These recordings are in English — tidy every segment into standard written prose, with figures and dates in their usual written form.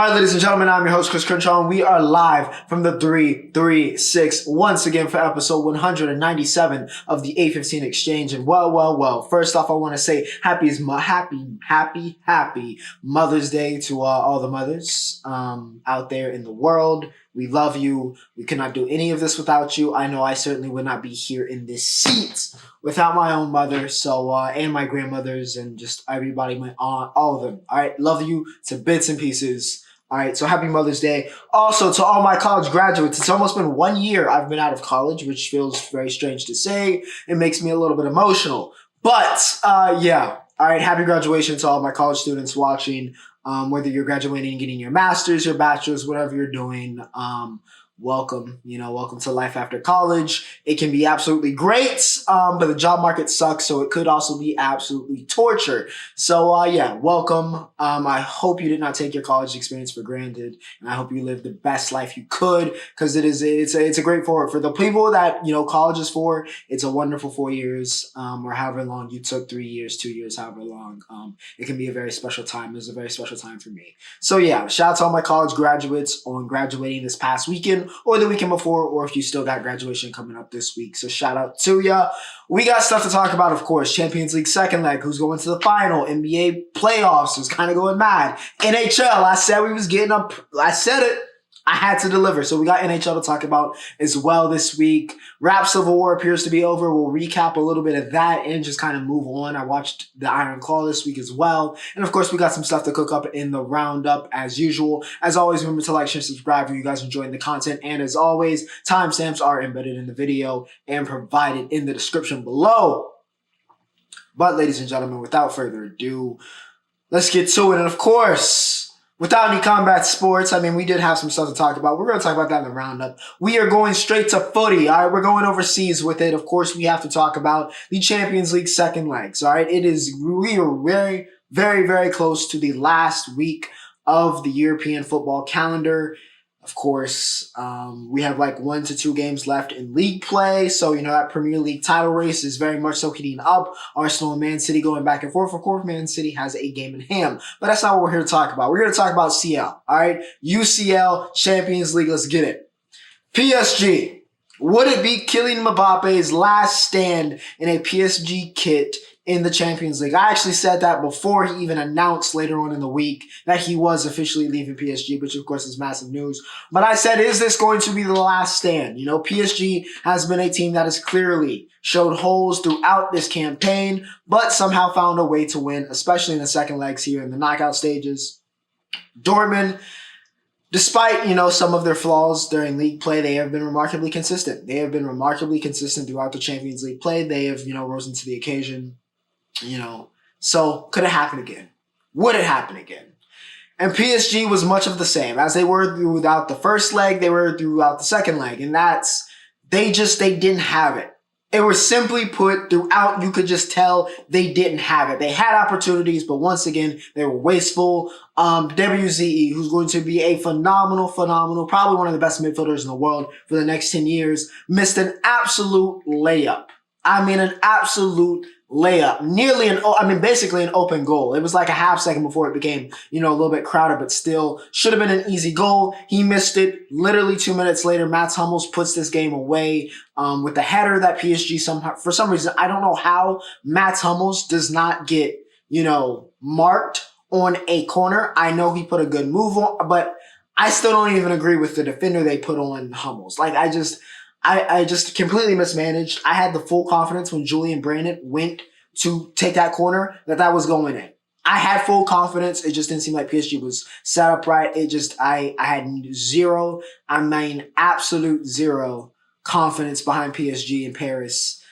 All right, ladies and gentlemen, I'm your host, Chris Crenshaw, and we are live from the 336 once again for episode 197 of the 815 Exchange. And well, first off, I want to say happy Mother's Day to all the mothers out there in the world. We love you. We could not do any of this without you. I know I certainly would not be here in this seat without my own mother, and my grandmothers and just everybody, my aunt, all of them. All right, love you to bits and pieces. All right, so happy Mother's Day. Also, to all my college graduates, it's almost been 1 year I've been out of college, which feels very strange to say. It makes me a little bit emotional. But, yeah. All right, happy graduation to all my college students watching. Whether you're graduating and getting your master's, your bachelor's, whatever you're doing, welcome. Welcome to life after college. It can be absolutely great, but the job market sucks, so it could also be absolutely torture. So, yeah, welcome. I hope you did not take your college experience for granted, and I hope you lived the best life you could, because it's a great for the people that college is for. It's a wonderful 4 years, or however long you took, 3 years, 2 years, however long. It can be a very special time. It was a very special time for me. So yeah, shout out to all my college graduates on graduating this past weekend or the weekend before, or if you still got graduation coming up this week. So shout out to ya. We got stuff to talk about, of course. Champions League second leg, who's going to the final. NBA playoffs, who's kind of going mad. NHL, I said we was getting up. I said it. I had to deliver. So we got NHL to talk about as well this week. Rap Civil War appears to be over. We'll recap a little bit of that and just kind of move on. I watched the Iron Claw this week as well. And of course, we got some stuff to cook up in the Roundup as usual. As always, remember to like, share, subscribe if you guys are enjoying the content. And as always, timestamps are embedded in the video and provided in the description below. But ladies and gentlemen, without further ado, let's get to it. And of course, without any combat sports, we did have some stuff to talk about. We're going to talk about that in the Roundup. We are going straight to footy. All right, we're going overseas with it. Of course, we have to talk about the Champions League second legs. All right, we are very, very, very close to the last week of the European football calendar. Of course, we have like 1 to 2 games left in league play. So, that Premier League title race is very much so heating up. Arsenal and Man City going back and forth. Of course, Man City has a game in hand. But that's not what we're here to talk about. We're here to talk about CL. All right? UCL Champions League. Let's get it. PSG. Would it be Kylian Mbappe's last stand in a PSG kit in the Champions League? I actually said that before he even announced later on in the week that he was officially leaving PSG, which of course is massive news. But I said, is this going to be the last stand? PSG has been a team that has clearly showed holes throughout this campaign, but somehow found a way to win, especially in the second legs here in the knockout stages. Dortmund, despite, some of their flaws during league play, they have been remarkably consistent. They have been remarkably consistent throughout the Champions League play. They have, risen to the occasion. So could it happen again? Would it happen again? And PSG was much of the same. As they were throughout the first leg, they were throughout the second leg. And they didn't have it. It was simply put throughout, you could just tell they didn't have it. They had opportunities, but once again, they were wasteful. WZE, who's going to be a phenomenal, probably one of the best midfielders in the world for the next 10 years, missed an absolute layup. An absolute layup. Basically an open goal. It was like a half second before it became, a little bit crowded, but still should have been an easy goal. He missed it. Literally 2 minutes later, Mats Hummels puts this game away with the header that PSG somehow, for some reason, I don't know how Mats Hummels does not get, marked on a corner. I know he put a good move on, but I still don't even agree with the defender they put on Hummels. I just completely mismanaged. I had the full confidence when Julian Brandon went to take that corner that was going in. I had full confidence. It just didn't seem like PSG was set up right. I had absolute zero confidence behind PSG in Paris.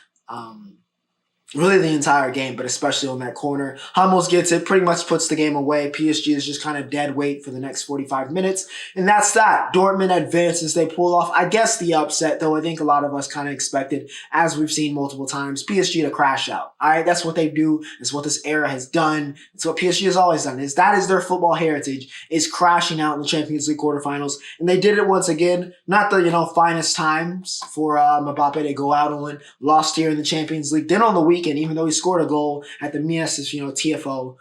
Really the entire game, but especially on that corner. Hummels gets it, pretty much puts the game away. PSG is just kind of dead weight for the next 45 minutes. And that's that. Dortmund advances. They pull off, I guess, the upset, though I think a lot of us kind of expected, as we've seen multiple times, PSG to crash out. All right, that's what they do. It's what this era has done. It's what PSG has always done. That is their football heritage, is crashing out in the Champions League quarterfinals. And they did it once again. Not the, finest times for Mbappe to go out on. Lost here in the Champions League. Then on the weekend, even though he scored a goal at the Mies, TFO,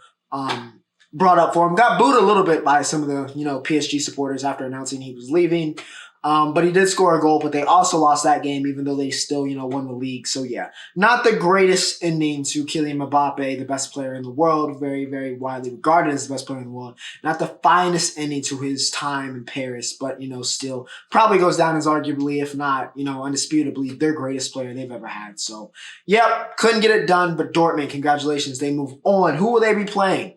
brought up for him. Got booed a little bit by some of the, PSG supporters after announcing he was leaving. But he did score a goal, but they also lost that game, even though they still, won the league. So yeah, not the greatest ending to Kylian Mbappe, the best player in the world, very, very widely regarded as the best player in the world. Not the finest ending to his time in Paris, but, still probably goes down as arguably, if not, undisputably, their greatest player they've ever had. So, yep, couldn't get it done, but Dortmund, congratulations, they move on. Who will they be playing?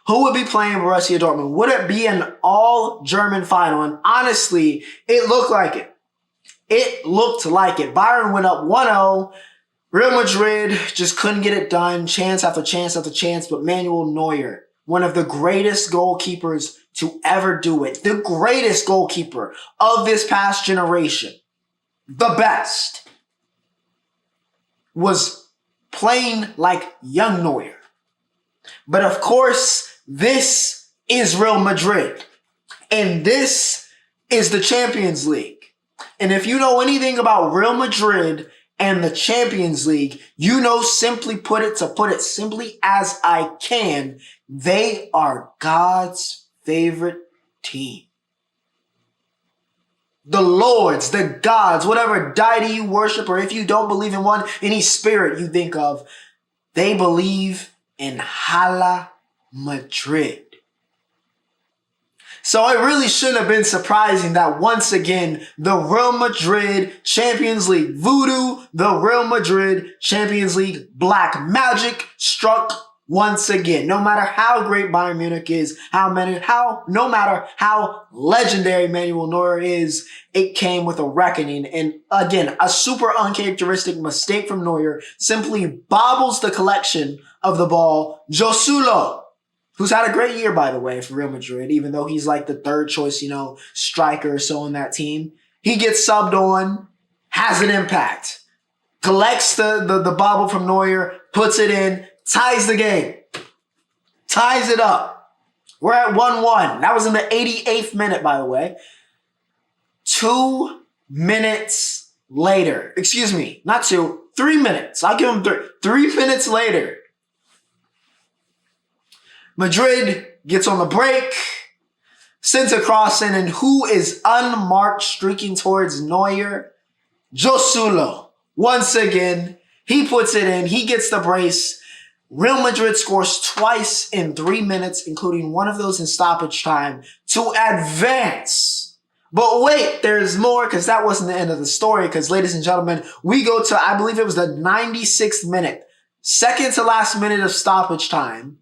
Who would be playing Borussia Dortmund? Would it be an all-German final? And honestly, it looked like it. It looked like it. Bayern went up 1-0. Real Madrid just couldn't get it done. Chance after chance after chance. But Manuel Neuer, one of the greatest goalkeepers to ever do it. The greatest goalkeeper of this past generation. The best. Was playing like young Neuer. But of course, this is Real Madrid, and this is the Champions League. And if you know anything about Real Madrid and the Champions League, simply put it simply as I can, they are God's favorite team. The lords, the gods, whatever deity you worship, or if you don't believe in one, any spirit you think of, they believe in Hala Madrid. So it really shouldn't have been surprising that once again, the Real Madrid Champions League Voodoo, the Real Madrid Champions League Black Magic struck once again. No matter how great Bayern Munich is, no matter how legendary Manuel Neuer is, it came with a reckoning. And again, a super uncharacteristic mistake from Neuer simply bobbles the collection of the ball. Josulo, who's had a great year, by the way, for Real Madrid, even though he's like the third choice, striker or so on that team. He gets subbed on, has an impact, collects the bobble from Neuer, puts it in, ties the game, ties it up. We're at 1-1. That was in the 88th minute, by the way. 2 minutes later, excuse me, not 2, 3 minutes. I'll give him 3. 3 minutes later, Madrid gets on the break, sends a cross in, and who is unmarked streaking towards Neuer? Josulo. Once again, he puts it in, he gets the brace. Real Madrid scores twice in 3 minutes, including one of those in stoppage time, to advance. But wait, there's more, because that wasn't the end of the story, because ladies and gentlemen, we go to, I believe it was the 96th minute, second to last minute of stoppage time.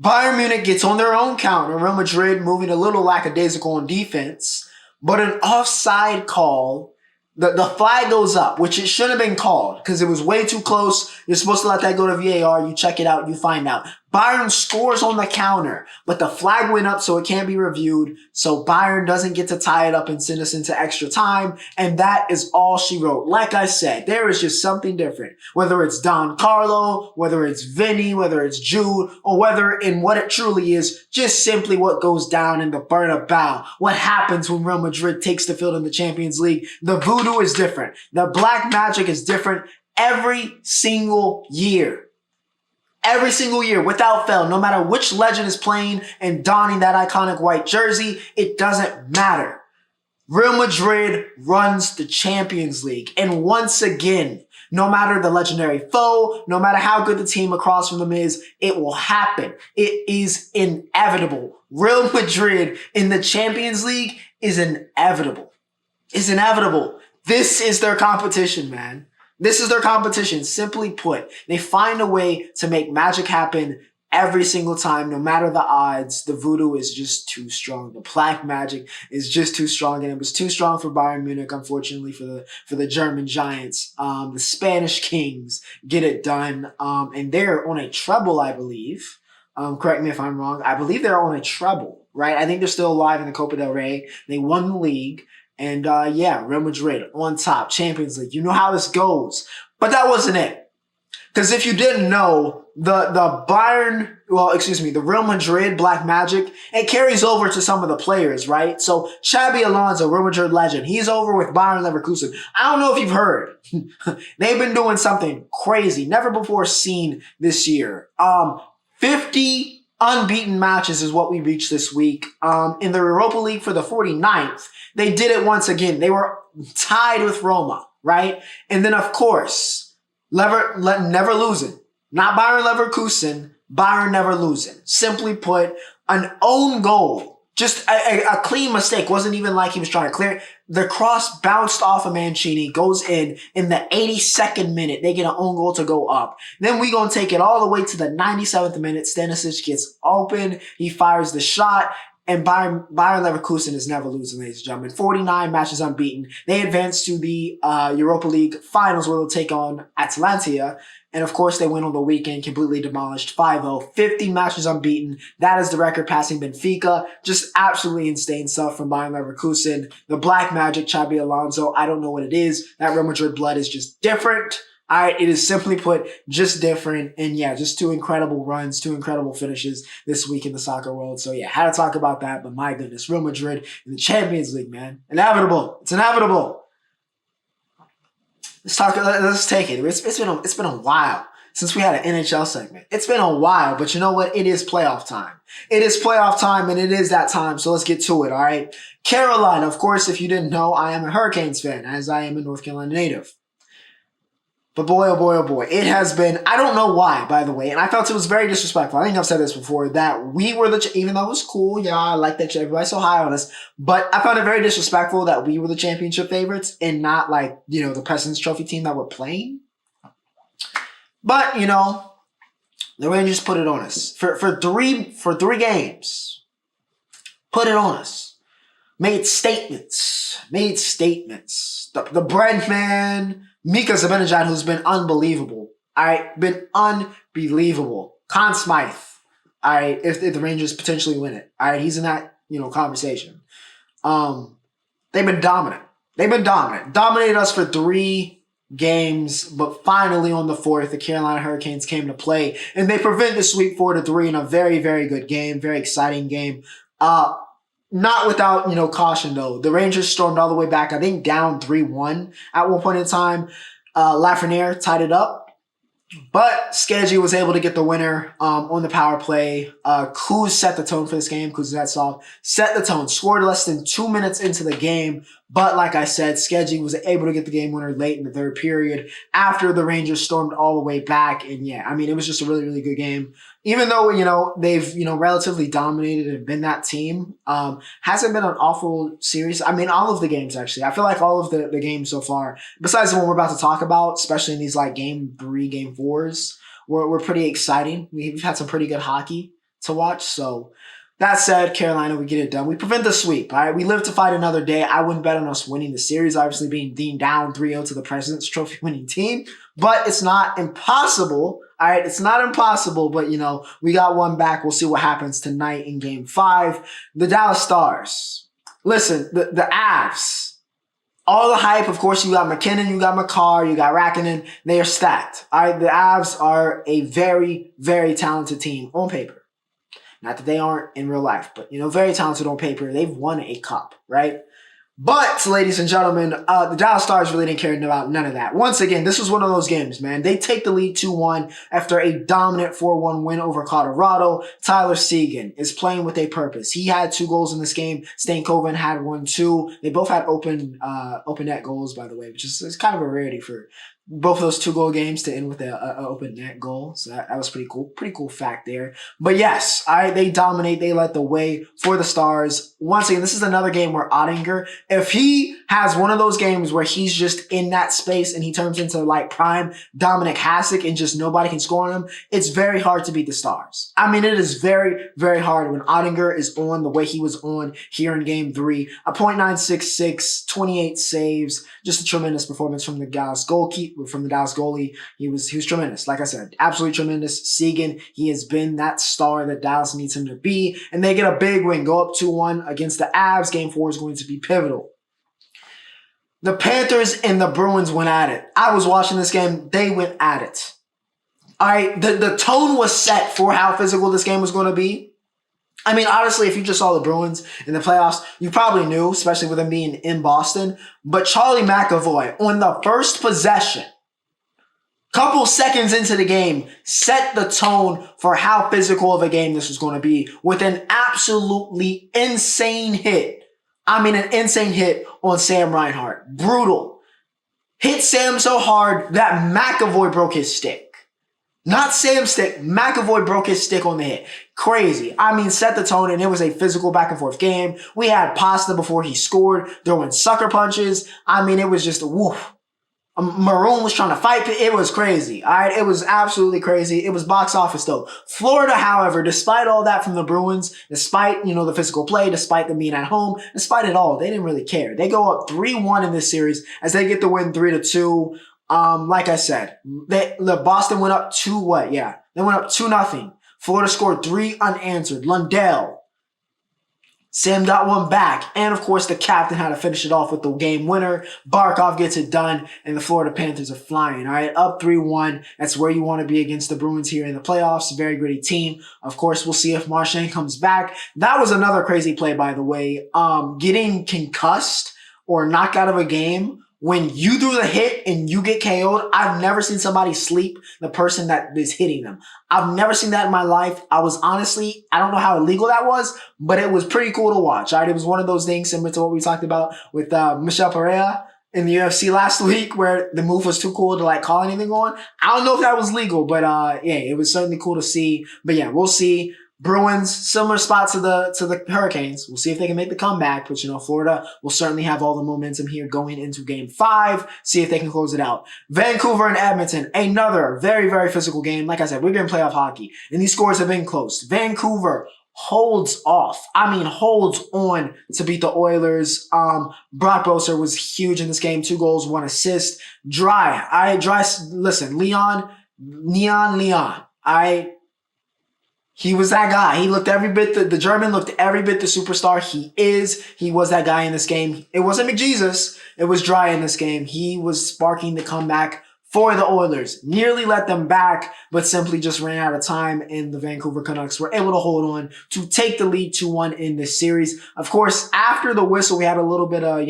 Bayern Munich gets on their own counter, Real Madrid moving a little lackadaisical on defense, but an offside call. The flag goes up, which it shouldn't have been called because it was way too close. You're supposed to let that go to VAR. You check it out, you find out. Bayern scores on the counter, but the flag went up so it can't be reviewed. So Bayern doesn't get to tie it up and send us into extra time. And that is all she wrote. Like I said, there is just something different. Whether it's Don Carlo, whether it's Vinny, whether it's Jude, or whether in what it truly is, just simply what goes down in the Bernabeu. What happens when Real Madrid takes the field in the Champions League. The voodoo is different. The black magic is different every single year. Every single year, without fail, no matter which legend is playing and donning that iconic white jersey, it doesn't matter. Real Madrid runs the Champions League. And once again, no matter the legendary foe, no matter how good the team across from them is, it will happen. It is inevitable. Real Madrid in the Champions League is inevitable. It's inevitable. This is their competition, man. This is their competition. Simply put, they find a way to make magic happen every single time, no matter the odds. The voodoo is just too strong. The black magic is just too strong, and it was too strong for Bayern Munich, unfortunately, for the German Giants. The Spanish Kings get it done, and they're on a treble, I believe. Correct me if I'm wrong. I believe they're on a treble, right? I think they're still alive in the Copa del Rey. They won the league. And Real Madrid on top, Champions League. You know how this goes. But that wasn't it. Because if you didn't know, the Real Madrid Black Magic, it carries over to some of the players, right? So Xabi Alonso, Real Madrid legend, he's over with Bayern Leverkusen. I don't know if you've heard. They've been doing something crazy, never before seen this year. 50 unbeaten matches is what we reached this week. In the Europa League for the 49th, they did it once again. They were tied with Roma, right? And then, of course, never losing. Not Bayern Leverkusen, Bayern never losing. Simply put, an own goal. Just a clean mistake. Wasn't even like he was trying to clear it. The cross bounced off of Mancini, goes in the 82nd minute. They get an own goal to go up. Then we gonna take it all the way to the 97th minute. Stanisic gets open. He fires the shot. And Bayern Leverkusen is never losing, ladies and gentlemen. 49 matches unbeaten. They advance to the Europa League finals where they'll take on Atalanta. And of course, they win on the weekend, completely demolished 5-0. 50 matches unbeaten. That is the record passing Benfica. Just absolutely insane stuff from Bayern Leverkusen. The black magic, Xabi Alonso. I don't know what it is. That Real Madrid blood is just different. It is simply put just different. And yeah, just two incredible runs, two incredible finishes this week in the soccer world. So yeah, had to talk about that. But my goodness, Real Madrid in the Champions League, man. Inevitable. It's inevitable. Let's take it. It's been a while since we had an NHL segment. It's been a while, but you know what? It is playoff time. It is playoff time, and it is that time. So let's get to it. All right. Carolina, of course, if you didn't know, I am a Hurricanes fan, as I am a North Carolina native. But boy, oh boy, oh boy, it has been, I don't know why, by the way, and I felt it was very disrespectful. I think I've said this before, that we were even though it was cool, yeah, I like that everybody's so high on us, but I found it very disrespectful that we were the championship favorites and not like, the President's Trophy team that we're playing. But, the Rangers put it on us. For three games, put it on us. Made statements. The bread man, Mika Zibanejad, who's been unbelievable. All right, been unbelievable. Conn Smythe. All right, if the Rangers potentially win it. All right, he's in that conversation. They've been dominant. Dominated us for 3 games, but finally on the 4th, the Carolina Hurricanes came to play, and they prevent the sweep 4-3 in a very, very good game, very exciting game. Not without, caution, though. The Rangers stormed all the way back, I think, down 3-1 at one point in time. Lafreniere tied it up. But Skeggy was able to get the winner on the power play. Kuz set the tone for this game. Kuznetsov set the tone. Scored less than 2 minutes into the game. But like I said, Skeggy was able to get the game winner late in the 3rd period after the Rangers stormed all the way back. And yeah, it was just a really, really good game. Even though, they've, relatively dominated and been that team, hasn't been an awful series. All of the games, actually. I feel like all of the games so far, besides the one we're about to talk about, especially in these, game 3, game 4s, were pretty exciting. We've had some pretty good hockey to watch. So, that said, Carolina, we get it done. We prevent the sweep, all right? We live to fight another day. I wouldn't bet on us winning the series, obviously being deemed down 3-0 to the President's Trophy winning team. But it's not impossible. All right, it's not impossible, but, we got one back. We'll see what happens tonight in Game 5. The Dallas Stars. Listen, the Avs. All the hype, of course, you got McKinnon, you got Makar, you got Rakinen. They are stacked. All right, the Avs are a very, very talented team on paper. Not that they aren't in real life, but, very talented on paper. They've won a cup, right? But, ladies and gentlemen, the Dallas Stars really didn't care about none of that. Once again, this was one of those games, man. They take the lead 2-1 after a dominant 4-1 win over Colorado. Tyler Seguin is playing with a purpose. He had 2 goals in this game. Stankoven had 1 too. They both had open net goals, by the way, which is kind of a rarity for both of those 2-goal games to end with an open net goal. So that was pretty cool. Pretty cool fact there. But yes, they dominate. They led the way for the Stars. Once again, this is another game where Ottinger, if he has one of those games where he's just in that space and he turns into prime Dominic Hasek and just nobody can score on him, it's very hard to beat the Stars. It is very, very hard when Ottinger is on the way he was on here in Game 3. A .966, 28 saves, just a tremendous performance from the Dallas goalie. He was tremendous. Like I said, absolutely tremendous. Seguin, he has been that star that Dallas needs him to be. And they get a big win, go up 2-1 against the Avs. Game 4 is going to be pivotal. The Panthers and the Bruins went at it. I was watching this game. They went at it. All right, the tone was set for how physical this game was going to be. Honestly, if you just saw the Bruins in the playoffs, you probably knew, especially with them being in Boston. But Charlie McAvoy, on the first possession, couple seconds into the game, set the tone for how physical of a game this was going to be with an absolutely insane hit. I mean, an insane hit on Sam Reinhart. Brutal. Hit Sam so hard that McAvoy broke his stick. Not Sam's stick. McAvoy broke his stick on the hit. Crazy. I mean, set the tone, and it was a physical back and forth game. We had Pasta before he scored, throwing sucker punches. I mean, it was just a woof. Maroon was trying to fight. It was crazy. All right. It was absolutely crazy. It was box office though. Florida, however, despite all that from the Bruins, despite, the physical play, despite them being at home, despite it all, they didn't really care. They go up 3-1 in this series as they get the win 3-2. Like I said, the Boston went up 2 what? Yeah. They went up 2-0. Florida scored 3 unanswered. Lundell. Sam got one back. And, of course, the captain had to finish it off with the game winner. Barkov gets it done, and the Florida Panthers are flying. All right, up 3-1. That's where you want to be against the Bruins here in the playoffs. Very gritty team. Of course, we'll see if Marchand comes back. That was another crazy play, by the way. Getting concussed or knocked out of a game when you do the hit and you get KO'd, I've never seen somebody sleep the person that is hitting them. I've never seen that in my life. I don't know how illegal that was, but it was pretty cool to watch. All right, it was one of those things similar to what we talked about with Michel Pereira in the UFC last week, where the move was too cool to call anything on. I don't know if that was legal, but yeah, it was certainly cool to see. But yeah, we'll see. Bruins, similar spot to the Hurricanes. We'll see if they can make the comeback. But, Florida will certainly have all the momentum here going into Game 5. See if they can close it out. Vancouver and Edmonton, another very, very physical game. Like I said, we've been playoff hockey, and these scores have been close. Vancouver holds off. Holds on to beat the Oilers. Brock Boser was huge in this game. 2 goals, 1 assist. Listen, Leon. He was that guy. He looked every bit, the German looked every bit the superstar he was that guy in this game. It wasn't McJesus. It was Dry in this game. He was sparking the comeback for the Oilers. Nearly let them back, but simply just ran out of time, and the Vancouver Canucks were able to hold on to take the lead 2-1 in this series. Of course, after the whistle, we had a little bit of,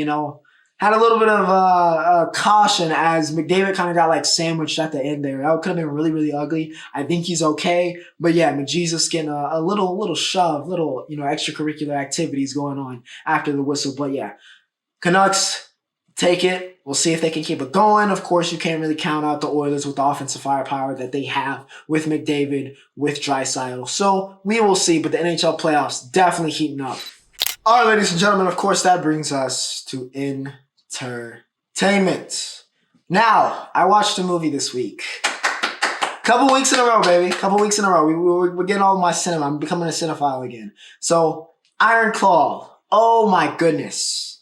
caution as McDavid kind of got sandwiched at the end there. That could have been really, really ugly. I think he's okay. But yeah, McJesus getting a little shove, extracurricular activities going on after the whistle. But yeah, Canucks take it. We'll see if they can keep it going. Of course, you can't really count out the Oilers with the offensive firepower that they have with McDavid, with Draisaitl. So we will see. But the NHL playoffs definitely heating up. All right, ladies and gentlemen, of course, that brings us to entertainment. Now, I watched a movie this week. Couple weeks in a row, baby. Couple weeks in a row. We're getting all my cinema. I'm becoming a cinephile again. So, Iron Claw. Oh my goodness.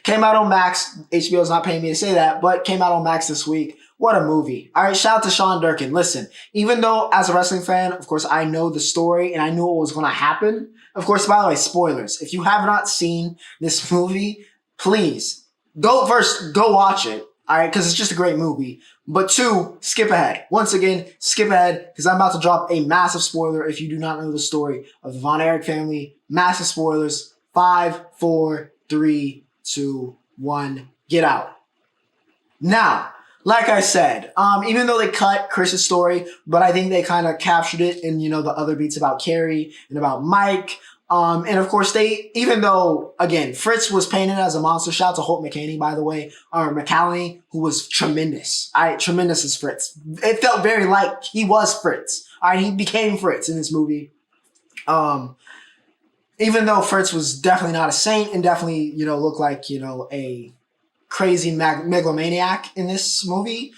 Came out on Max. HBO's not paying me to say that, but came out on Max this week. What a movie. All right, shout out to Sean Durkin. Listen, even though as a wrestling fan, of course, I know the story and I knew what was going to happen. Of course, by the way, spoilers. If you have not seen this movie, please go watch it. All right, because it's just a great movie. But 2, skip ahead. Once again, skip ahead because I'm about to drop a massive spoiler if you do not know the story of the Von Erich family. Massive spoilers. 5, 4, 3, 2, 1. Get out. Now, like I said, even though they cut Chris's story, but I think they kind of captured it in, the other beats about Carrie and about Mike. And of course even though, again, Fritz was painted as a monster. Shout out to Holt McCallany, by the way, or McCallany, who was tremendous. Tremendous as Fritz. It felt very like he was Fritz. He became Fritz in this movie. Even though Fritz was definitely not a saint and definitely, looked like, a crazy megalomaniac in this movie,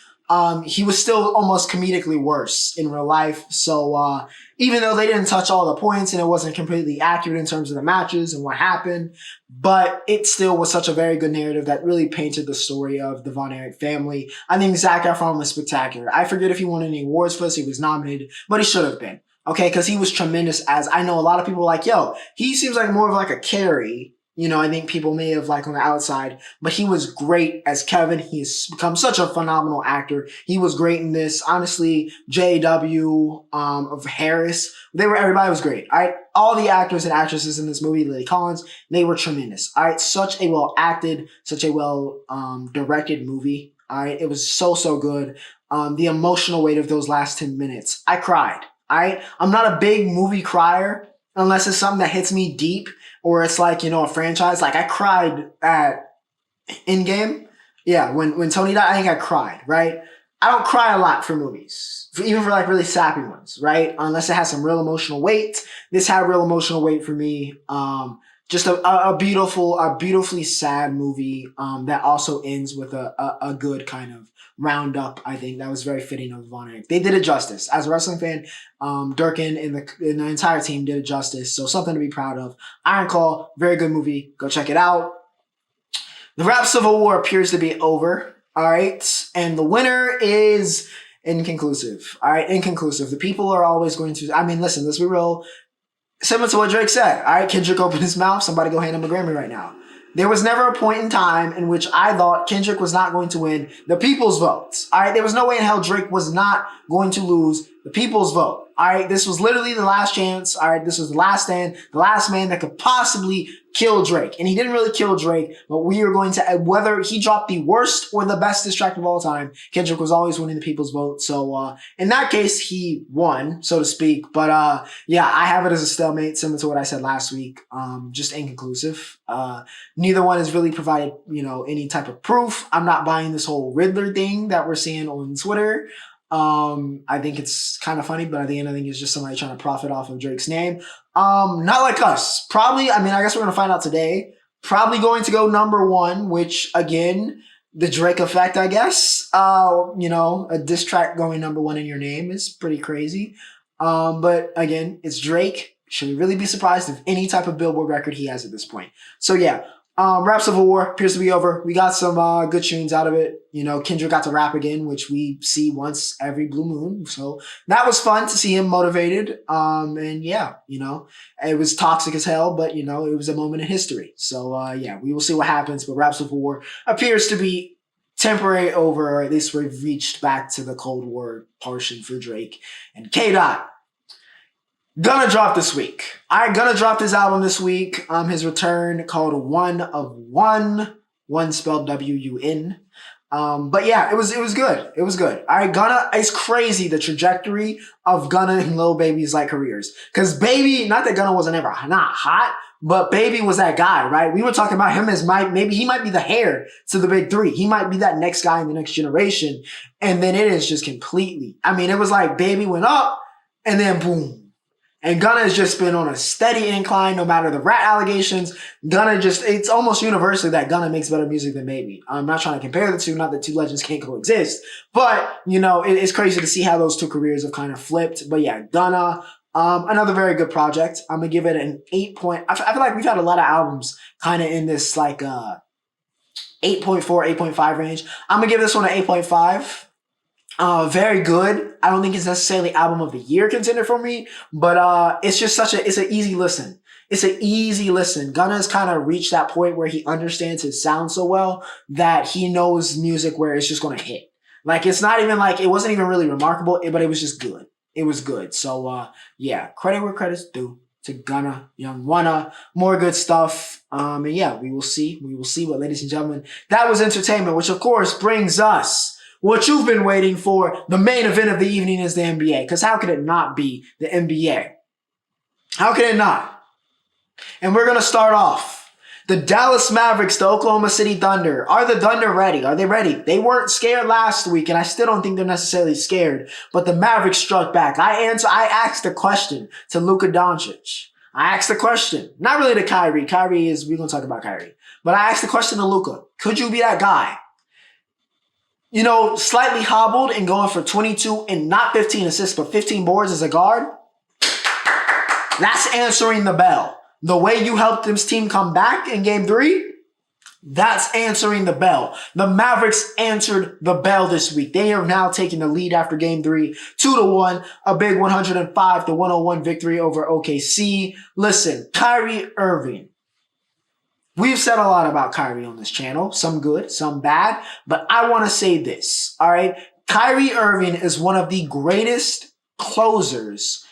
he was still almost comedically worse in real life. So even though they didn't touch all the points and it wasn't completely accurate in terms of the matches and what happened, but it still was such a very good narrative that really painted the story of the Von Erich family. I think Zac Efron was spectacular. I forget if he won any awards for this. He was nominated, but he should have been. Okay, because he was tremendous. As I know a lot of people were like, yo, he seems like more of a Carrie. I think people may have on the outside, but he was great as Kevin. He's become such a phenomenal actor. He was great in this. Honestly, J.W. Of Harris, everybody was great. All right, all the actors and actresses in this movie, Lily Collins, they were tremendous. All right, such a well acted, such a well directed movie. All right, it was so good. The emotional weight of those last 10 minutes, I cried. All right, I'm not a big movie crier unless it's something that hits me deep or it's like a franchise. Like I cried at Endgame. Yeah, when Tony died, I think I cried. Right, I don't cry a lot for movies, even for like really sappy ones. Right, unless it has some real emotional weight. This had real emotional weight for me. Just a beautifully sad movie that also ends with a good kind of roundup. I think that was very fitting of Von Erich. They did it justice. As a wrestling fan, Durkin and the entire team did it justice. So something to be proud of. Iron Claw, very good movie. Go check it out. The rap civil war appears to be over. All right, and the winner is inconclusive. All right, inconclusive. The people are always going to. I mean, listen. Let's be real. Similar to what Drake said. All right, Kendrick opened his mouth. Somebody go hand him a Grammy right now. There was never a point in time in which I thought Kendrick was not going to win the people's votes. All right, there was no way in hell Drake was not going to lose the people's vote. All right, this was literally the last chance. All right, this was the last stand, the last man that could possibly kill Drake. And he didn't really kill Drake, but we are going to, whether he dropped the worst or the best diss track of all time, Kendrick was always winning the people's vote. So, in that case, he won, so to speak. But, yeah, I have it as a stalemate, similar to what I said last week. Just inconclusive. Neither one has really provided, any type of proof. I'm not buying this whole Riddler thing that we're seeing on Twitter. I think it's kind of funny, but at the end, I think it's just somebody trying to profit off of Drake's name. Not like us. Probably, I guess we're going to find out today. Probably going to go number one, which again, the Drake effect, I guess. A diss track going number one in your name is pretty crazy. But again, it's Drake. Should we really be surprised if any type of Billboard record he has at this point? So yeah. Rap Civil War appears to be over. We got some good tunes out of it. Kendrick got to rap again, which we see once every blue moon. So that was fun to see him motivated. And yeah, it was toxic as hell, but it was a moment in history. So yeah, we will see what happens. But Rap Civil War appears to be temporary over, or at least we've reached back to the Cold War portion for Drake and K-Dot. Gunna dropped this week. Gunna dropped his album this week. His return called One of One. One spelled W-U-N. But yeah, it was good. It was good. Gunna, it's crazy the trajectory of Gunna and Lil Baby's careers. Cause Baby, not that Gunna wasn't ever not hot, but Baby was that guy, right? We were talking about him as maybe he might be the heir to the big three. He might be that next guy in the next generation. And then it is just completely, it was like Baby went up and then boom. And Gunna has just been on a steady incline, no matter the rat allegations. It's almost universally that Gunna makes better music than Baby. I'm not trying to compare the two, not that two legends can't coexist. But, it's crazy to see how those two careers have kind of flipped. But yeah, Gunna, another very good project. I'm going to give it an 8 I feel like we've had a lot of albums kind of in this 8.4, 8.5 range. I'm going to give this one an 8.5. Very good. I don't think it's necessarily album of the year contender for me, but it's just it's an easy listen. It's an easy listen. Gunna's kind of reached that point where he understands his sound so well that he knows music where it's just going to hit. It's not even it wasn't even really remarkable, but it was just good. It was good. So, yeah, credit where credit's due to Gunna, Young Wunna, more good stuff. And yeah, we will see. But ladies and gentlemen, that was entertainment, which of course brings us what you've been waiting for. The main event of the evening is the NBA. Because how could it not be the NBA? How could it not? And we're going to start off. The Dallas Mavericks, the Oklahoma City Thunder. Are the Thunder ready? Are they ready? They weren't scared last week, and I still don't think they're necessarily scared. But the Mavericks struck back. I asked the question to Luka Doncic. I asked the question. Not really to Kyrie. We're going to talk about Kyrie. But I asked the question to Luka. Could you be that guy? Slightly hobbled and going for 22 and not 15 assists, but 15 boards as a guard. That's answering the bell. The way you helped this team come back in game 3, that's answering the bell. The Mavericks answered the bell this week. They are now taking the lead after game 3, 2-1, a big 105-101 victory over OKC. Listen, Kyrie Irving. We've said a lot about Kyrie on this channel, some good, some bad, but I want to say this, all right? Kyrie Irving is one of the greatest closers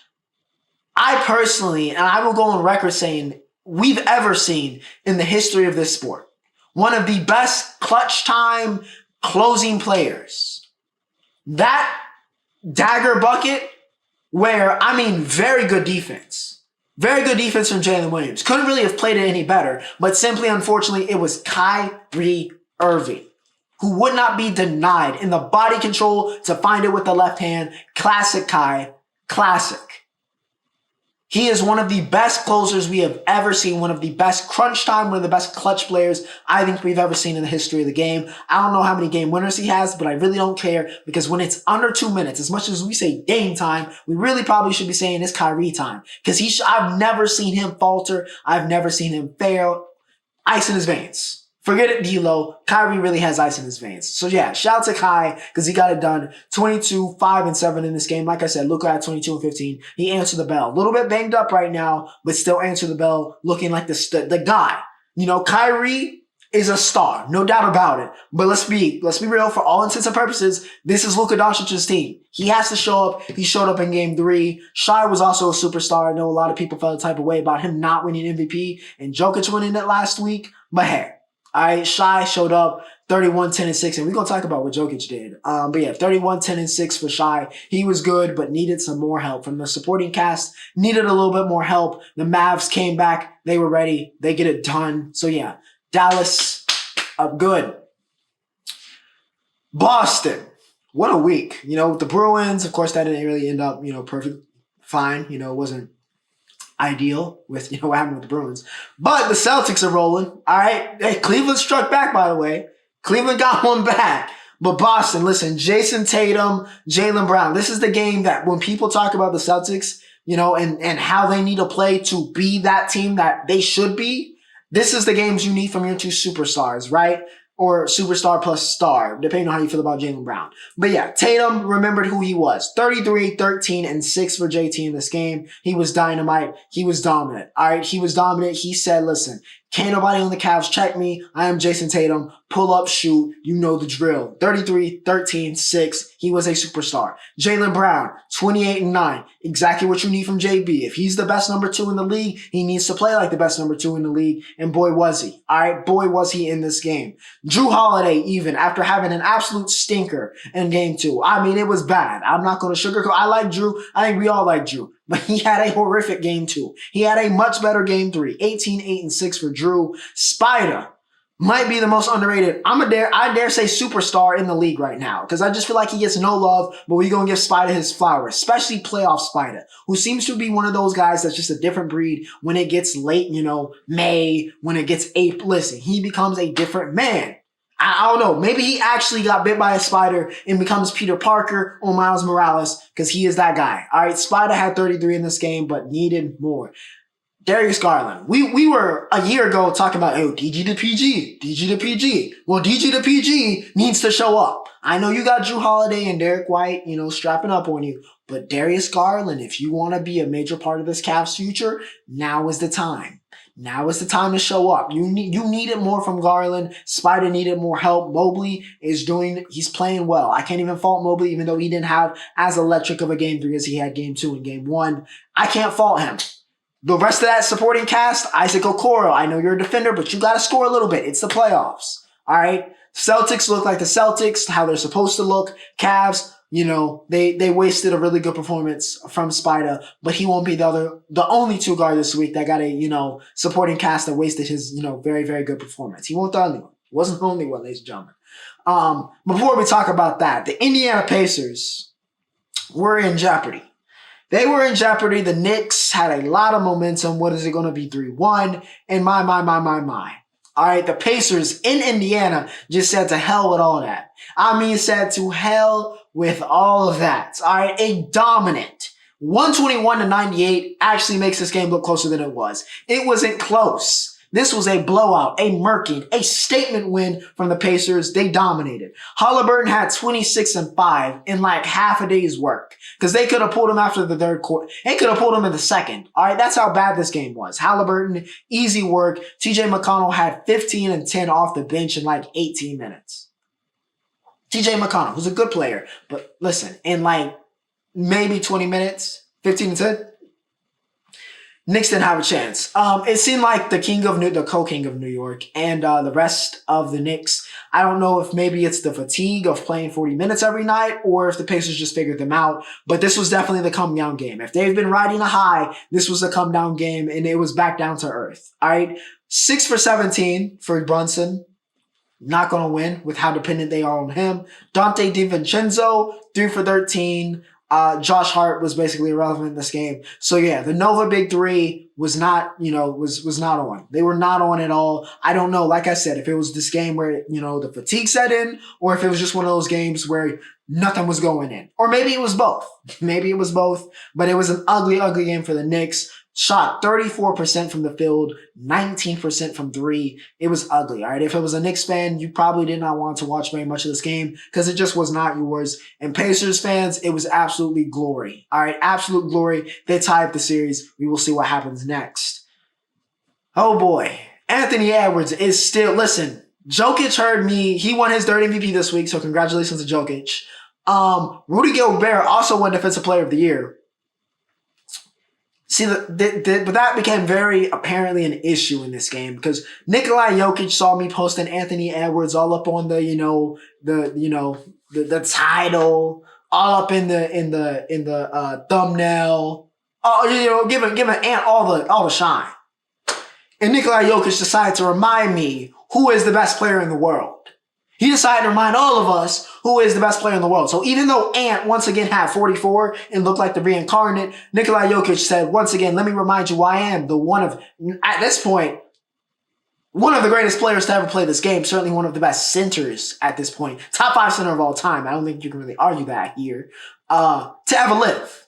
I personally, and I will go on record saying, we've ever seen in the history of this sport. One of the best clutch time closing players. That dagger bucket where, I mean, very good defense. Very good defense from Jalen Williams. Couldn't really have played it any better, but simply, unfortunately, it was Kyrie Irving who would not be denied in the body control to find it with the left hand. Classic Kai. Classic. He is one of the best closers we have ever seen, one of the best crunch time, one of the best clutch players I think we've ever seen in the history of the game. I don't know how many game winners he has, but I really don't care because when it's under 2 minutes, as much as we say Dame time, we really probably should be saying it's Kyrie time because I've never seen him falter. I've never seen him fail. Ice in his veins. Forget it, D-Lo. Kyrie really has ice in his veins. So yeah, shout out to Kai because he got it done. 22, 5, and 7 in this game. Like I said, Luka at 22 and 15. He answered the bell. A little bit banged up right now, but still answered the bell looking like the guy. You know, Kyrie is a star. No doubt about it. But let's be real. For all intents and purposes, this is Luka Doncic's team. He has to show up. He showed up in game 3. Shai was also a superstar. I know a lot of people felt the type of way about him not winning MVP and Jokic winning it last week. But hey. All right, Shai showed up 31, 10, and 6, and we're going to talk about what Jokic did. But yeah, 31, 10, and 6 for Shai. He was good, but needed some more help from the supporting cast. Needed a little bit more help. The Mavs came back. They were ready. They get it done. So yeah, Dallas, up good. Boston, what a week. You know, with the Bruins, of course, that didn't really end up, perfect, fine. It wasn't ideal with, what happened with the Bruins. But the Celtics are rolling. All right. Hey, Cleveland struck back, by the way. Cleveland got one back. But Boston, listen, Jason Tatum, Jaylen Brown. This is the game that when people talk about the Celtics, and how they need to play to be that team that they should be, this is the games you need from your two superstars, right? Or superstar plus star, depending on how you feel about Jaylen Brown. But yeah, Tatum remembered who he was. 33, 13, and 6 for JT in this game. He was dynamite. He was dominant. All right, he was dominant. He said, listen, can't nobody on the Cavs check me. I am Jason Tatum. Pull up, shoot. You know the drill. 33, 13, 6. He was a superstar. Jaylen Brown, 28 and 9. Exactly what you need from JB. If he's the best number 2 in the league, he needs to play like the best number 2 in the league. And boy, was he. All right, boy, was he in this game. Jrue Holiday, even after having an absolute stinker in game 2. I mean, it was bad. I'm not going to sugarcoat. I like Jrue. I think we all like Jrue. But he had a horrific game 2. He had a much better game 3. 18, 8, and 6 for Jrue. Spider might be the most underrated. I dare say superstar in the league right now. Because I just feel like he gets no love, but we're going to give Spider his flowers. Especially playoff Spider, who seems to be one of those guys that's just a different breed when it gets late, May, when it gets April. Listen, he becomes a different man. I don't know. Maybe he actually got bit by a spider and becomes Peter Parker or Miles Morales because he is that guy. All right, Spider had 33 in this game, but needed more. Darius Garland. We were a year ago talking about, DG to PG, DG to PG. Well, DG to PG needs to show up. I know you got Jrue Holiday and Derek White, strapping up on you. But Darius Garland, if you want to be a major part of this Cavs future, now is the time. Now is the time to show up. You needed more from Garland. Spider needed more help. Mobley he's playing well. I can't even fault Mobley, even though he didn't have as electric of a game 3 as he had game 2 and game 1. I can't fault him. The rest of that supporting cast, Isaac Okoro, I know you're a defender, but you got to score a little bit. It's the playoffs. All right. Celtics look like the Celtics, how they're supposed to look. Cavs, they wasted a really good performance from Spider, but he won't be the only 2 guard this week that got a, supporting cast that wasted his, very, very good performance. He won't the only one. He wasn't the only one, ladies and gentlemen. Before we talk about that, the Indiana Pacers were in jeopardy. They were in jeopardy. The Knicks had a lot of momentum. What is it going to be? 3-1. And my. All right, the Pacers in Indiana just said to hell with all that. I mean, said to hell with all of that. All right, a dominant 121-98 actually makes this game look closer than it was. It wasn't close. This was a blowout, a murking, a statement win from the Pacers. They dominated. Halliburton had 26 and 5 in like half a day's work because they could have pulled him after the third quarter. They could have pulled him in the second. All right, that's how bad this game was. Halliburton, easy work. TJ McConnell had 15 and 10 off the bench in like 18 minutes. TJ McConnell, who's a good player, but listen, in like maybe 20 minutes, 15 and 10, Knicks didn't have a chance. It seemed like the co-king of New York, and the rest of the Knicks. I don't know if maybe it's the fatigue of playing 40 minutes every night, or if the Pacers just figured them out. But this was definitely the come down game. If they've been riding a high, this was a come down game, and it was back down to earth. All right, 6 for 17 for Brunson. Not going to win with how dependent they are on him. Dante DiVincenzo, 3 for 13. Josh Hart was basically irrelevant in this game. So yeah, the Nova Big Three was not, was not on. They were not on at all. I don't know, like I said, if it was this game where, the fatigue set in, or if it was just one of those games where nothing was going in. Or maybe it was both. Maybe it was both, but it was an ugly, ugly game for the Knicks. Shot 34% from the field, 19% from three. It was ugly, all right? If it was a Knicks fan, you probably did not want to watch very much of this game because it just was not yours. And Pacers fans, it was absolutely glory, all right? Absolute glory. They tie up the series. We will see what happens next. Oh, boy. Anthony Edwards is still... Listen, Jokic heard me. He won his third MVP this week, so congratulations to Jokic. Rudy Gobert also won Defensive Player of the Year. See, but that became very apparently an issue in this game because Nikola Jokic saw me posting Anthony Edwards all up on the title, all up in the thumbnail, giving Ant all the shine. And Nikola Jokic decided to remind me who is the best player in the world. He decided to remind all of us who is the best player in the world. So even though Ant once again had 44 and looked like the reincarnate, Nikola Jokic said, once again, let me remind you who I am, at this point, one of the greatest players to ever play this game, certainly one of the best centers at this point. Top 5 center of all time. I don't think you can really argue that here. To ever live.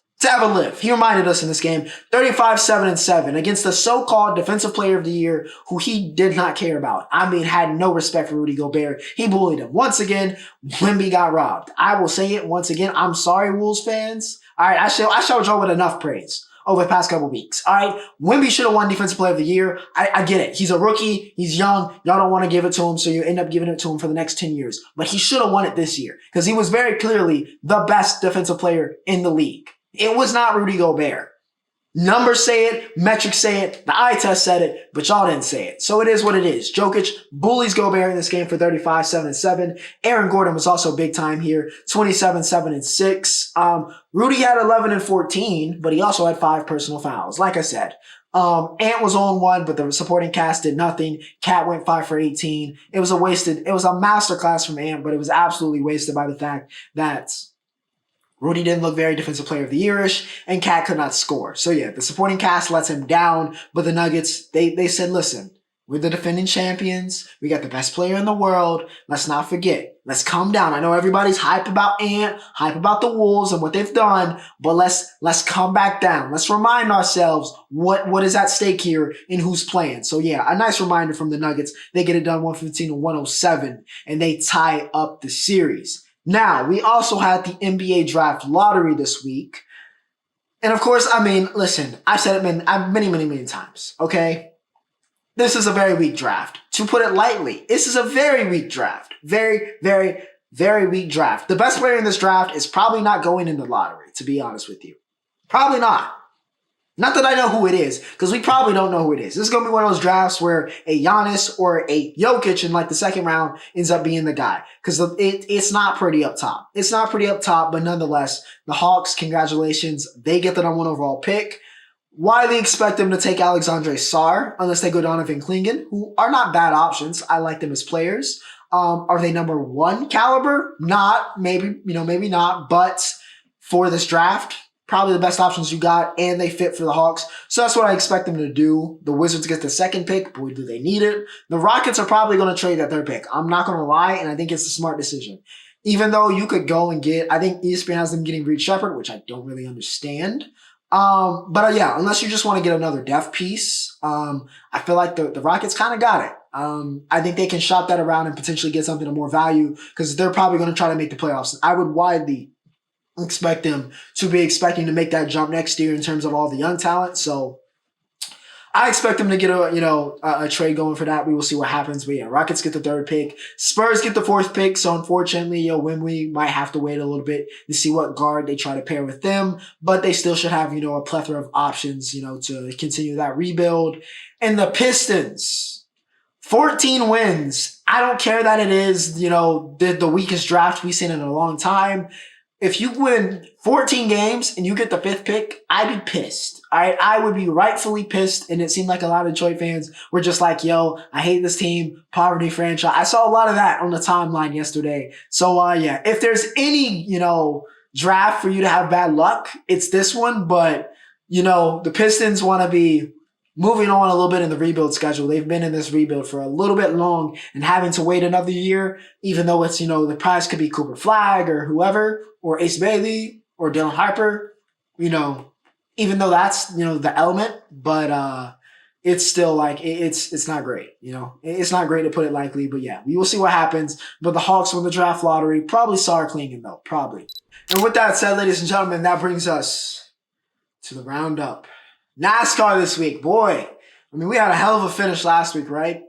He reminded us in this game, 35-7-7 against the so-called Defensive Player of the Year, who he did not care about. I mean, had no respect for Rudy Gobert. He bullied him. Once again, Wemby got robbed. I will say it once again. I'm sorry, Wolves fans. All right, I showed y'all with enough praise over the past couple weeks. All right, Wemby should have won Defensive Player of the Year. I get it. He's a rookie. He's young. Y'all don't want to give it to him, so you end up giving it to him for the next 10 years. But he should have won it this year because he was very clearly the best defensive player in the league. It was not Rudy Gobert. Numbers say it, metrics say it, the eye test said it, but y'all didn't say it. So it is what it is. Jokic bullies Gobert in this game for 35-7-7. Aaron Gordon was also big time here, 27-7-6. Rudy had 11 and 14, but he also had 5 personal fouls. Like I said, Ant was on 1, but the supporting cast did nothing. Cat went 5 for 18. It was a masterclass from Ant, but it was absolutely wasted by the fact that Rudy didn't look very Defensive Player of the Year-ish, and Cat could not score. So yeah, the supporting cast lets him down, but the Nuggets, they said, listen, we're the defending champions. We got the best player in the world. Let's not forget. Let's calm down. I know everybody's hype about Ant, hype about the Wolves and what they've done, but let's come back down. Let's remind ourselves what is at stake here and who's playing. So yeah, a nice reminder from the Nuggets. They get it done 115-107, and they tie up the series. Now, we also had the NBA draft lottery this week. And of course, I mean, listen, I've said it many times, okay? This is a very weak draft. To put it lightly, this is a very weak draft. Very, very, very weak draft. The best player in this draft is probably not going in the lottery, to be honest with you. Probably not. Not that I know who it is, because we probably don't know who it is. This is going to be one of those drafts where a Giannis or a Jokic in like the second round ends up being the guy, because it's not pretty up top. It's not pretty up top, but nonetheless, the Hawks, congratulations. They get the number 1 overall pick. Why they expect them to take Alexandre Sarr, unless they go Donovan Clingan, who are not bad options. I like them as players. Are they number 1 caliber? Not. Maybe not. But for this draft, probably the best options you got, and they fit for the Hawks. So that's what I expect them to do. The Wizards get the second pick. Boy, do they need it. The Rockets are probably going to trade that third pick. I'm not going to lie, and I think it's a smart decision. Even though you could go and get, I think ESPN has them getting Reed Shepherd, which I don't really understand. Yeah, unless you just want to get another depth piece, I feel like the Rockets kind of got it. I think they can shop that around and potentially get something of more value because they're probably going to try to make the playoffs. I would widely expecting to make that jump next year in terms of all the young talent. So I expect them to get a trade going for that. We will see what happens. But yeah, Rockets get the third pick. Spurs get the fourth pick. So unfortunately, Wembley might have to wait a little bit to see what guard they try to pair with them. But they still should have, a plethora of options, to continue that rebuild. And the Pistons, 14 wins. I don't care that it is, the weakest draft we've seen in a long time. If you win 14 games and you get the fifth pick, I'd be pissed. All right, I would be rightfully pissed. And it seemed like a lot of Detroit fans were just like, yo, I hate this team, poverty franchise. I saw a lot of that on the timeline yesterday. So, yeah, if there's any, draft for you to have bad luck, it's this one. But, the Pistons want to be moving on a little bit in the rebuild schedule. They've been in this rebuild for a little bit long and having to wait another year, even though it's, the prize could be Cooper Flagg or whoever, or Ace Bailey or Dylan Harper, even though that's, the element, but it's still like, it's not great, It's not great to put it lightly, but yeah, we will see what happens. But the Hawks won the draft lottery. Probably saw it clinging though, probably. And with that said, ladies and gentlemen, that brings us to the roundup. NASCAR this week, boy. I mean, we had a hell of a finish last week, right?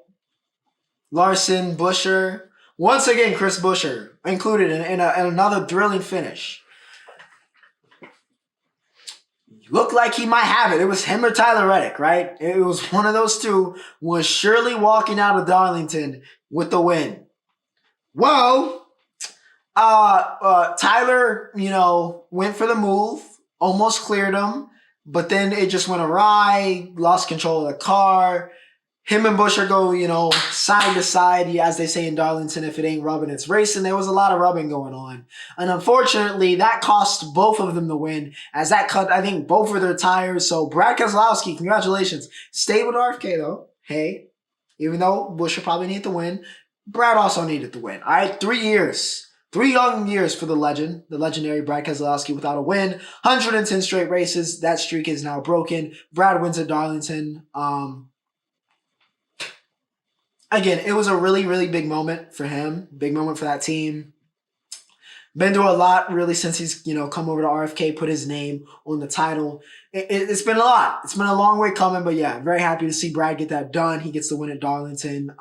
Larson, Buescher. Once again, Chris Buescher included in another thrilling finish. Looked like he might have it. It was him or Tyler Reddick, right? It was one of those two was surely walking out of Darlington with the win. Well, Tyler, went for the move, almost cleared him. But then it just went awry, lost control of the car. Him and Buescher go, side to side, as they say in Darlington, if it ain't rubbing, it's racing. There was a lot of rubbing going on. And unfortunately, that cost both of them the win, as that cut, I think, both of their tires. So Brad Keselowski, congratulations. Stayed with RFK, though. Hey, even though Buescher probably needed the win, Brad also needed the win. All right, 3 years. 3 long years for the legendary Brad Keselowski without a win. 110 straight races. That streak is now broken. Brad wins at Darlington. Again, it was a really, really big moment for him. Big moment for that team. Been through a lot, really, since he's, come over to RFK, put his name on the title. It's been a lot. It's been a long way coming, but yeah, very happy to see Brad get that done. He gets the win at Darlington.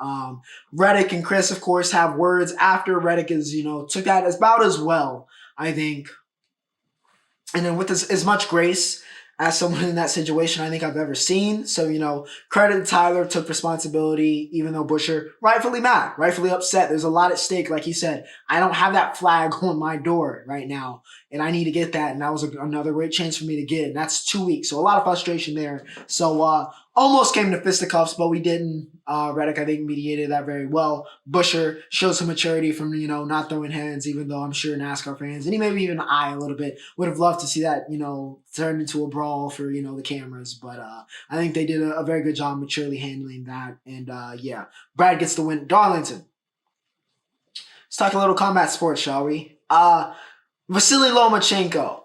Reddick and Chris, of course, have words after. Reddick is, took that about as well, I think. And then with as much grace as someone in that situation I think I've ever seen. So, credit to Tyler, took responsibility, even though Buescher, rightfully mad, rightfully upset. There's a lot at stake. Like he said, I don't have that flag on my door right now, and I need to get that. And that was another great chance for me to get. And that's 2 weeks. So a lot of frustration there. So almost came to fisticuffs, but we didn't. Reddick, I think, mediated that very well. Buescher showed some maturity from, not throwing hands, even though I'm sure NASCAR fans, and maybe even I a little bit, would have loved to see that, turned into a brawl for, the cameras. But I think they did a very good job maturely handling that. And yeah, Brad gets the win at Darlington. Let's talk a little combat sports, shall we? Vasily Lomachenko.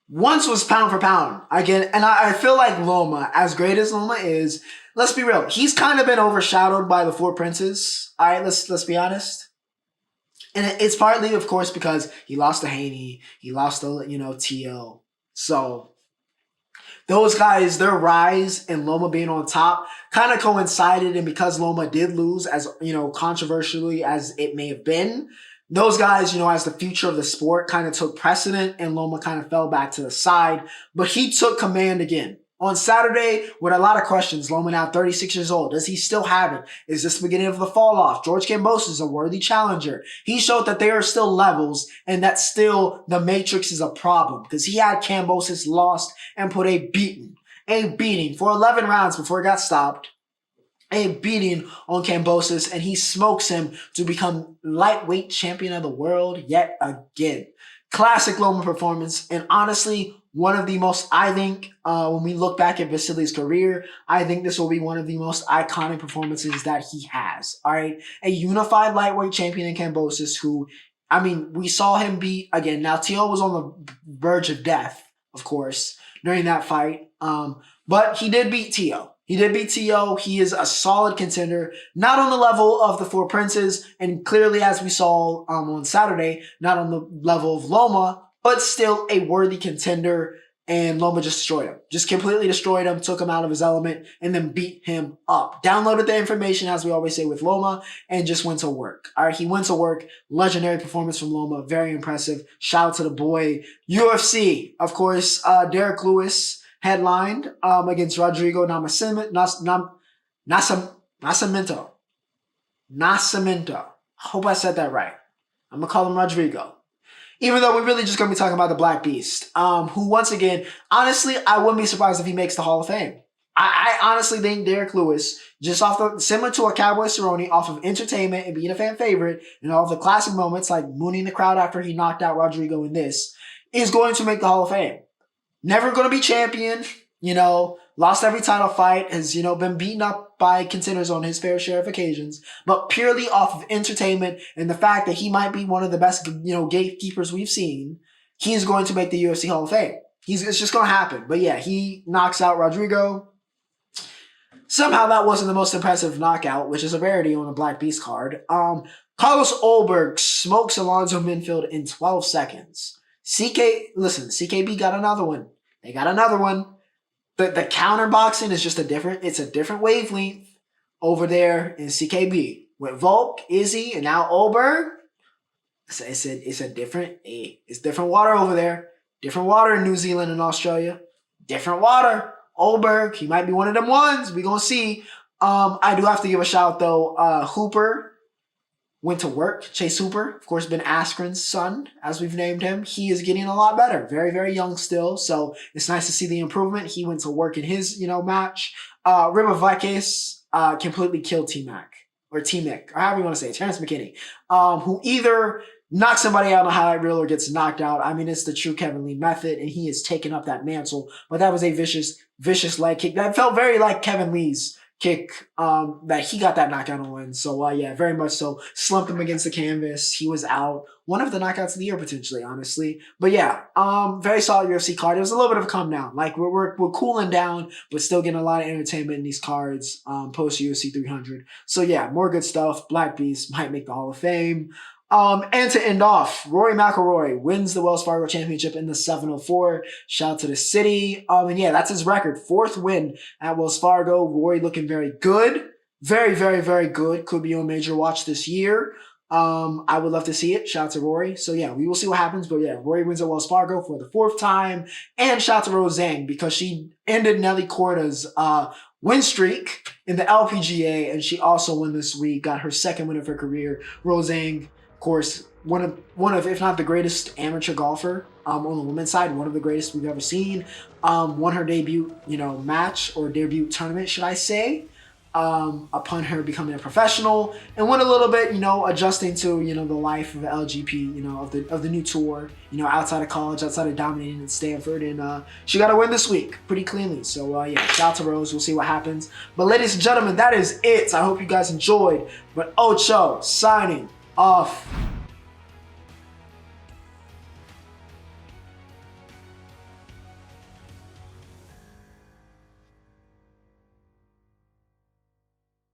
Once was pound for pound. Again, and I feel like Loma, as great as Loma is, let's be real, he's kind of been overshadowed by the Four Princes. All right, let's be honest. And it's partly, of course, because he lost to Haney, he lost to, T.O. So those guys, their rise and Loma being on top kind of coincided, and because Loma did lose, as, controversially as it may have been, those guys, as the future of the sport, kind of took precedent, and Loma kind of fell back to the side. But he took command again. On Saturday, with a lot of questions, Loma now 36 years old. Does he still have it? Is this the beginning of the fall off? George Kambosas is a worthy challenger. He showed that there are still levels, and that still the matrix is a problem, because he had Kambosas lost and put a beating for 11 rounds before it got stopped. A beating on Kambosas, and he smokes him to become lightweight champion of the world yet again. Classic Loma performance, and honestly, one of the most, I think, when we look back at Vasily's career, I think this will be one of the most iconic performances that he has. All right, a unified lightweight champion in Kambosas, who, we saw him beat, again, now T.O. was on the verge of death, of course, during that fight, but he did beat T.O. He did beat T.O. He is a solid contender, not on the level of the Four Princes, and clearly, as we saw on Saturday, not on the level of Loma, but still a worthy contender. and Loma just destroyed him. Just completely destroyed him, took him out of his element, and then beat him up. Downloaded the information, as we always say with Loma, and just went to work. All right, he went to work. Legendary performance from Loma. Very impressive. Shout out to the boy. UFC, of course, Derek Lewis headlined against Rodrigo Nascimento. Hope I said that right. I'm going to call him Rodrigo. Even though we're really just going to be talking about the Black Beast, who once again, honestly, I wouldn't be surprised if he makes the Hall of Fame. I honestly think Derek Lewis, just similar to a Cowboy Cerrone, off of entertainment and being a fan favorite, and all of the classic moments like mooning the crowd after he knocked out Rodrigo in this, is going to make the Hall of Fame. Never going to be champion, lost every title fight, has, been beaten up by contenders on his fair share of occasions, but purely off of entertainment and the fact that he might be one of the best, gatekeepers we've seen, he is going to make the UFC Hall of Fame. It's just going to happen. But yeah, he knocks out Rodrigo. Somehow that wasn't the most impressive knockout, which is a rarity on a Black Beast card. Carlos Ulberg smokes Alonzo Minfield in 12 seconds. CKB got another one. They got another one. The counter boxing is just a different wavelength over there in CKB. With Volk, Izzy, and now Ulberg, it's different water over there. Different water in New Zealand and Australia. Different water. Ulberg, he might be one of them ones. We gonna see. I do have to give a shout though. Hooper went to work. Chase Hooper, of course, been Askren's son, as we've named him. He is getting a lot better. Very, very young still. So it's nice to see the improvement. He went to work in his, match. Ribavakis completely killed T-Mac, or T-Mick, or however you want to say it, Terrence McKinney, who either knocks somebody out on a highlight reel or gets knocked out. I mean, it's the true Kevin Lee method, and he has taken up that mantle. But that was a vicious leg kick. That felt very like Kevin Lee's kick that he got that knockout on. So yeah, very much so. Slumped him against the canvas. He was out. One of the knockouts of the year potentially, honestly. But yeah, very solid UFC card. It was a little bit of a come down. Like we're cooling down, but still getting a lot of entertainment in these cards post UFC 300. So yeah, more good stuff. Black Beast might make the Hall of Fame. And to end off, Rory McIlroy wins the Wells Fargo Championship in the 704. Shout out to the city. And yeah, that's his record. 4th win at Wells Fargo. Rory looking very good. Very, very, very good. Could be on major watch this year. I would love to see it. Shout out to Rory. So yeah, we will see what happens. But yeah, Rory wins at Wells Fargo for the 4th time. And shout out to Roseanne because she ended Nelly Corda's win streak in the LPGA. And she also won this week. Got her 2nd win of her career. Roseanne, of course, one of if not the greatest amateur golfer on the women's side, one of the greatest we've ever seen. Won her debut, match or debut tournament, should I say, upon her becoming a professional, and went a little bit, adjusting to, the life of the LGP, of the new tour, outside of college, outside of dominating at Stanford, and she got a win this week pretty cleanly. So yeah, shout out to Rose. We'll see what happens. But ladies and gentlemen, that is it. I hope you guys enjoyed. But Ocho signing off.